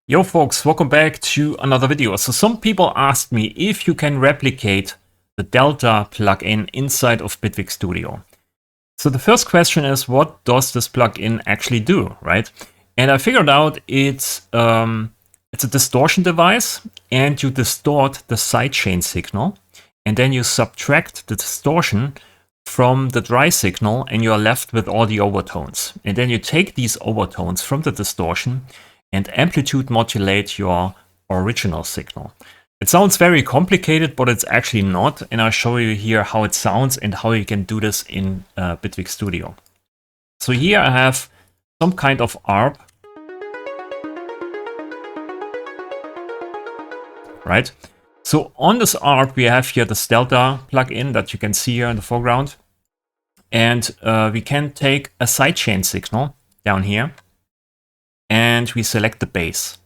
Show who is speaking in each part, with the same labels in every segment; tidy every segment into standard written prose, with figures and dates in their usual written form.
Speaker 1: Yo folks, welcome back to another video. So some people asked me if you can replicate the Delta plugin inside of Bitwig Studio. So the first question is, what does this plugin actually do, right? And I figured out it's a distortion device, and you distort the sidechain signal, and then you subtract the distortion from the dry signal, and you're left with all the overtones. And then you take these overtones from the distortion and amplitude modulate your original signal. It sounds very complicated, but it's actually not. And I'll show you here how it sounds and how you can do this in Bitwig Studio. So here I have some kind of ARP, right? So on this ARP, we have here the Delta plugin that you can see here in the foreground. And we can take a sidechain signal down here, and we select the bass.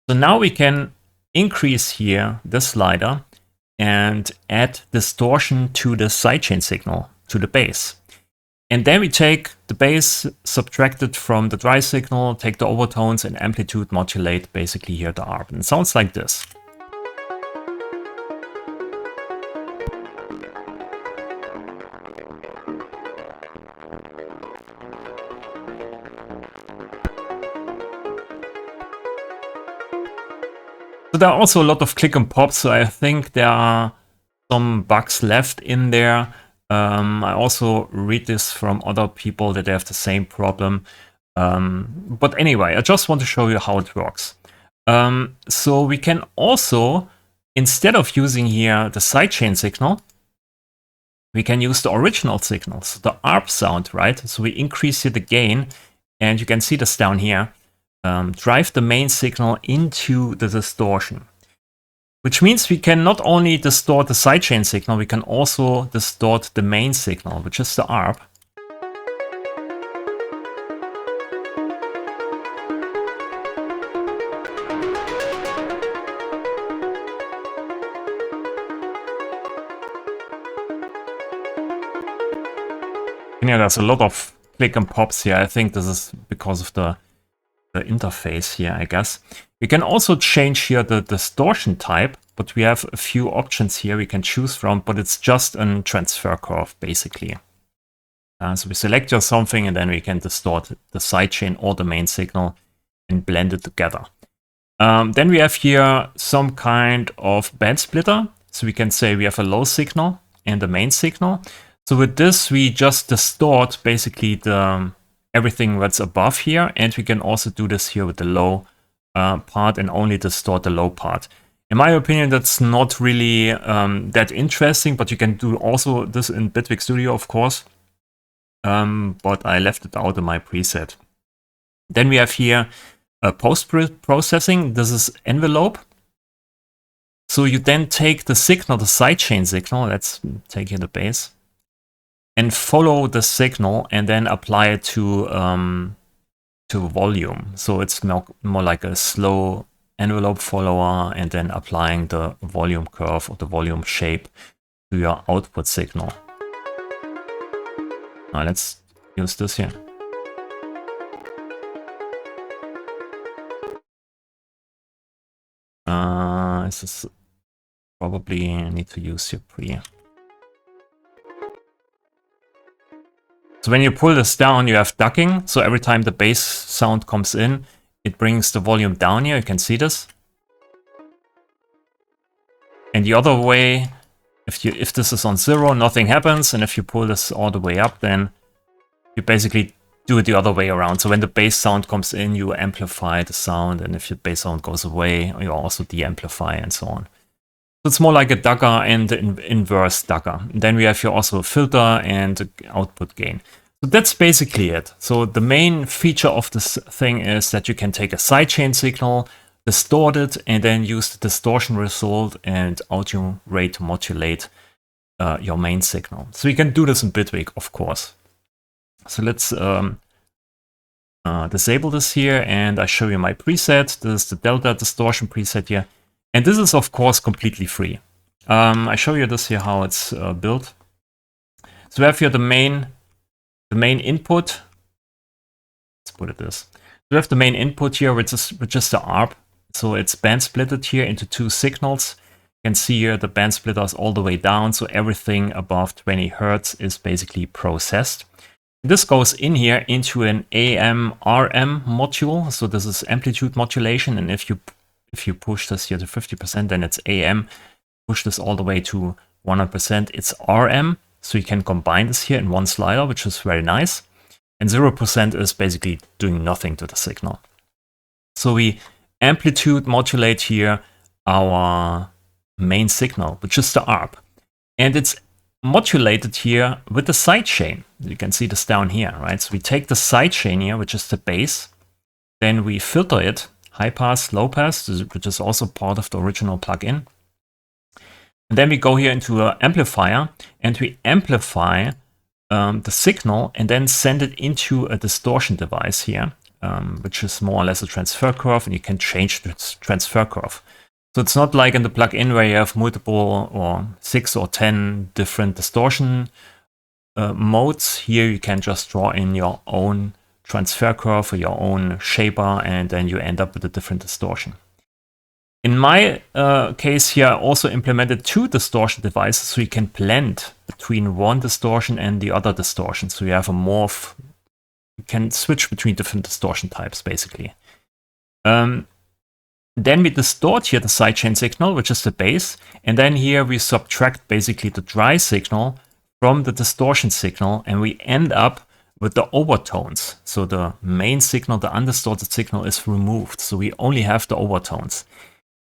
Speaker 1: So now we can increase here the slider and add distortion to the sidechain signal, to the bass. And then we take the bass, subtract it from the dry signal, take the overtones and amplitude modulate basically here the ARP. And it sounds like this. So there are also a lot of click and pops, so I think there are some bugs left in there. I also read this from other people that they have the same problem. But anyway, I just want to show you how it works. So we can also, instead of using here the sidechain signal, we can use the original signal, so the ARP sound, right? So we increase here the gain, and you can see this down here. Drive the main signal into the distortion, which means we can not only distort the sidechain signal, we can also distort the main signal, which is the ARP. Yeah, there's a lot of click and pops here. I think this is because of the interface here, I guess. We can also change here the distortion type, but we have a few options here we can choose from, but it's just a transfer curve, basically. So we select here something, and then we can distort the sidechain or the main signal and blend it together. Then we have here some kind of band splitter. So we can say we have a low signal and the main signal. So with this, we just distort basically everything that's above here, and we can also do this here with the low part and only distort the low part. In my opinion, that's not really that interesting, but you can do also this in Bitwig Studio, of course. But I left it out in my preset. Then we have here post-processing. This is envelope. So you then take the signal, the sidechain signal. Let's take here the bass, and follow the signal and then apply it to volume. So it's more like a slow envelope follower, and then applying the volume curve or the volume shape to your output signal. Now let's use this here. This is probably need to use your pre. So when you pull this down, you have ducking. So every time the bass sound comes in, it brings the volume down here. You can see this. And the other way, if this is on 0, nothing happens. And if you pull this all the way up, then you basically do it the other way around. So when the bass sound comes in, you amplify the sound. And if the bass sound goes away, you also de-amplify and so on. So it's more like a ducker and an inverse ducker. And then we have here also a filter and output gain. So that's basically it. So the main feature of this thing is that you can take a sidechain signal, distort it, and then use the distortion result and audio rate to modulate your main signal. So you can do this in Bitwig, of course. So let's disable this here, and I show you my preset. This is the Delta distortion preset here. And this is, of course, completely free. I show you this here, how it's built. So we have here the main input. Let's put it this. We have the main input here, which is the ARP. So it's band splitted here into 2 signals. You can see here the band splitters all the way down, so everything above 20 Hertz is basically processed. This goes in here into an AM/RM module, so this is amplitude modulation, and if you push this here to 50%, then it's AM. Push this all the way to 100%, it's RM, so you can combine this here in one slider, which is very nice. And 0% is basically doing nothing to the signal. So we amplitude modulate here our main signal, which is the ARP. And it's modulated here with the sidechain. You can see this down here, right? So we take the sidechain here, which is the base, then we filter it, high pass, low pass, which is also part of the original plugin. And then we go here into an amplifier and we amplify the signal and then send it into a distortion device here, which is more or less a transfer curve, and you can change the transfer curve. So it's not like in the plugin where you have multiple or 6 or 10 different distortion modes. Here you can just draw in your own transfer curve or your own shaper, and then you end up with a different distortion. In my case here, I also implemented 2 distortion devices, so you can blend between one distortion and the other distortion. So you have a morph, you can switch between different distortion types, basically. Then we distort here the sidechain signal, which is the base, and then here we subtract basically the dry signal from the distortion signal, and we end up with the overtones. So the main signal, the undistorted signal, is removed, so we only have the overtones.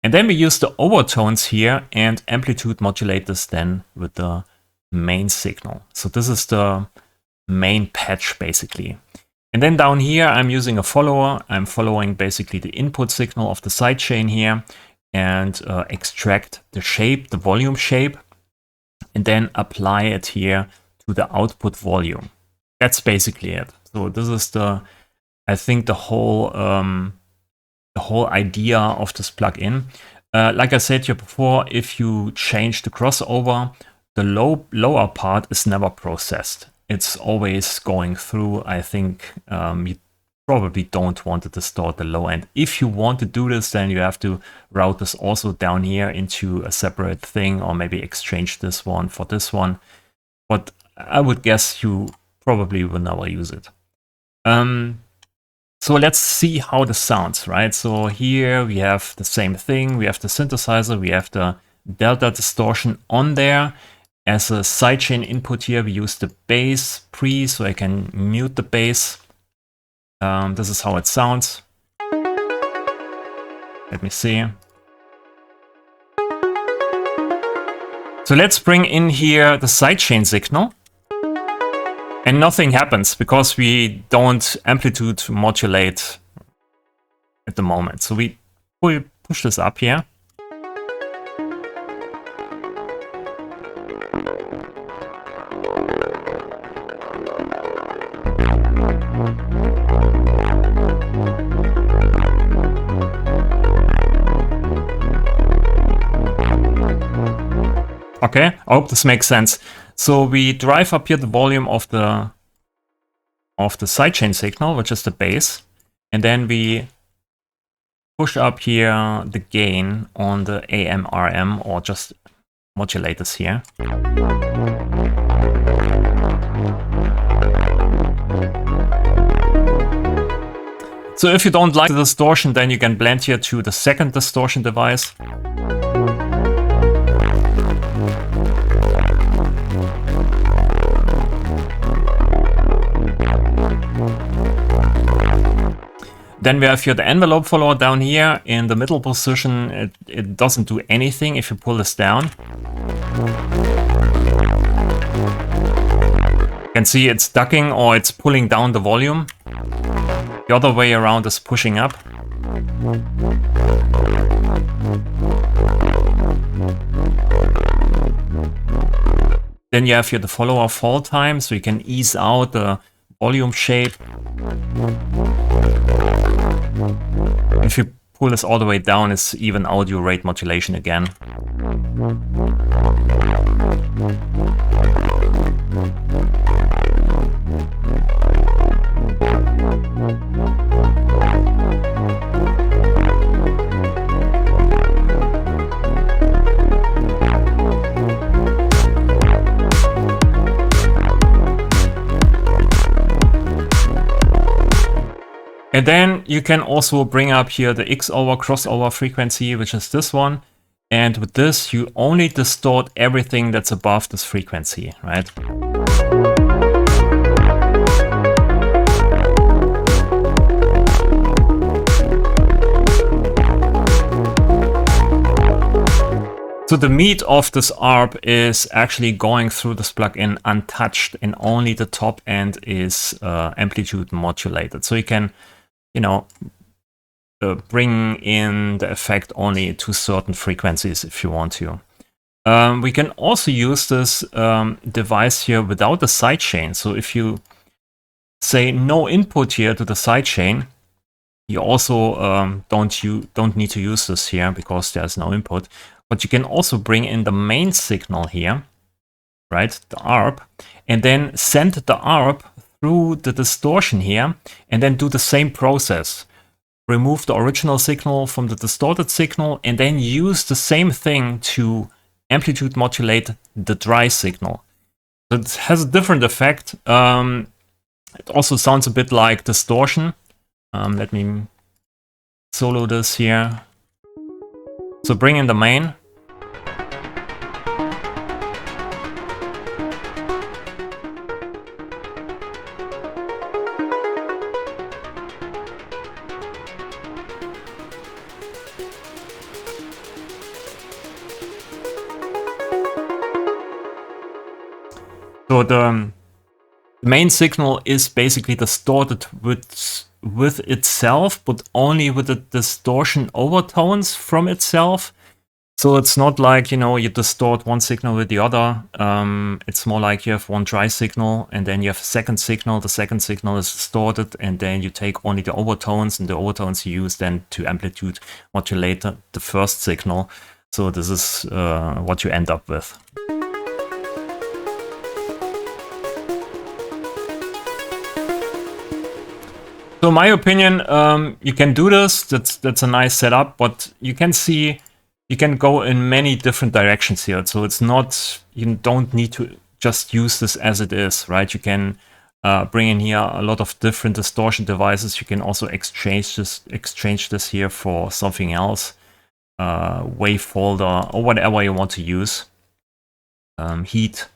Speaker 1: And then we use the overtones here and amplitude modulate this then with the main signal. So this is the main patch basically. And then down here I'm using a follower. I'm following basically the input signal of the sidechain here and extract the shape, the volume shape, and then apply it here to the output volume. That's basically it. So this is I think the whole idea of this plugin. Like I said here before, if you change the crossover, the lower part is never processed. It's always going through. I think you probably don't want to distort the low end. If you want to do this, then you have to route this also down here into a separate thing, or maybe exchange this one for this one. But I would guess you probably will never use it. So let's see how this sounds, right? So here we have the same thing. We have the synthesizer, we have the delta distortion on there. As a sidechain input here, we use the bass pre, so I can mute the bass. This is how it sounds. Let me see. So let's bring in here the sidechain signal. And nothing happens because we don't amplitude modulate at the moment. So we push this up here. Okay, I hope this makes sense. So we drive up here the volume of the sidechain signal, which is the bass, and then we push up here the gain on the AM/RM, or just modulators here. So if you don't like the distortion, then you can blend here to the second distortion device. Then we have here the envelope follower down here in the middle position. It doesn't do anything if you pull this down. You can see it's ducking or it's pulling down the volume. The other way around is pushing up. Then you have here the follower fall time, so you can ease out the volume shape. If you pull this all the way down, it's even audio rate modulation again. then you can also bring up here the crossover frequency, which is this one. And with this, you only distort everything that's above this frequency, right? So the meat of this ARP is actually going through this plugin untouched, and only the top end is amplitude modulated. So you can, you know, bring in the effect only to certain frequencies if you want to. We can also use this device here without the sidechain. So if you say no input here to the sidechain, you also don't need to use this here because there's no input. But you can also bring in the main signal here, right, the ARP, and then send the ARP through the distortion here, and then do the same process. Remove the original signal from the distorted signal, and then use the same thing to amplitude modulate the dry signal. So it has a different effect. It also sounds a bit like distortion. Let me solo this here. So bring in the main. So the main signal is basically distorted with itself, but only with the distortion overtones from itself. So it's not like, you know, you distort one signal with the other. It's more like you have one dry signal, and then you have a second signal. The second signal is distorted, and then you take only the overtones, and the overtones you use then to amplitude modulate the first signal. So this is what you end up with. So in my opinion, you can do this. That's a nice setup, but you can see you can go in many different directions here. So it's not, you don't need to just use this as it is, right? You can bring in here a lot of different distortion devices. You can also exchange this here for something else, wave folder or whatever you want to use. Heat,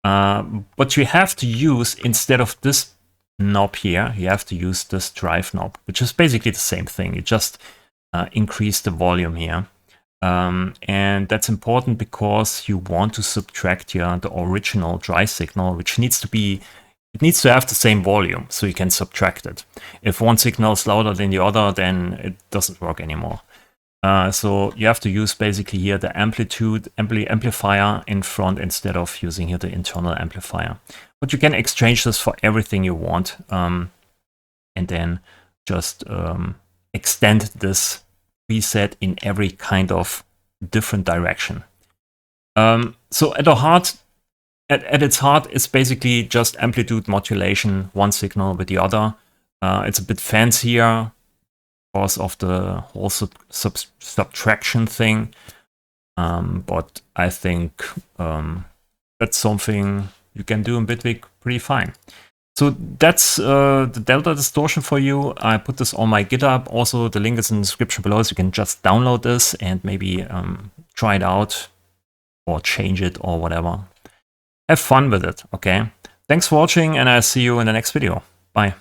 Speaker 1: but you have to use, instead of this knob here, you have to use this drive knob, which is basically the same thing. You just increase the volume here. And that's important because you want to subtract here the original dry signal, which needs to be, it needs to have the same volume, so you can subtract it. If one signal is louder than the other, then it doesn't work anymore. So you have to use basically here the amplitude amplifier in front instead of using here the internal amplifier. But you can exchange this for everything you want, and then just extend this preset in every kind of different direction. So at its heart, it's basically just amplitude modulation, one signal with the other. It's a bit fancier because of the whole subtraction thing, but I think that's something you can do in Bitwig pretty fine. So that's the Delta distortion for you. I put this on my GitHub. Also, the link is in the description below, so you can just download this and maybe try it out or change it or whatever. Have fun with it, okay? Thanks for watching, and I'll see you in the next video. Bye.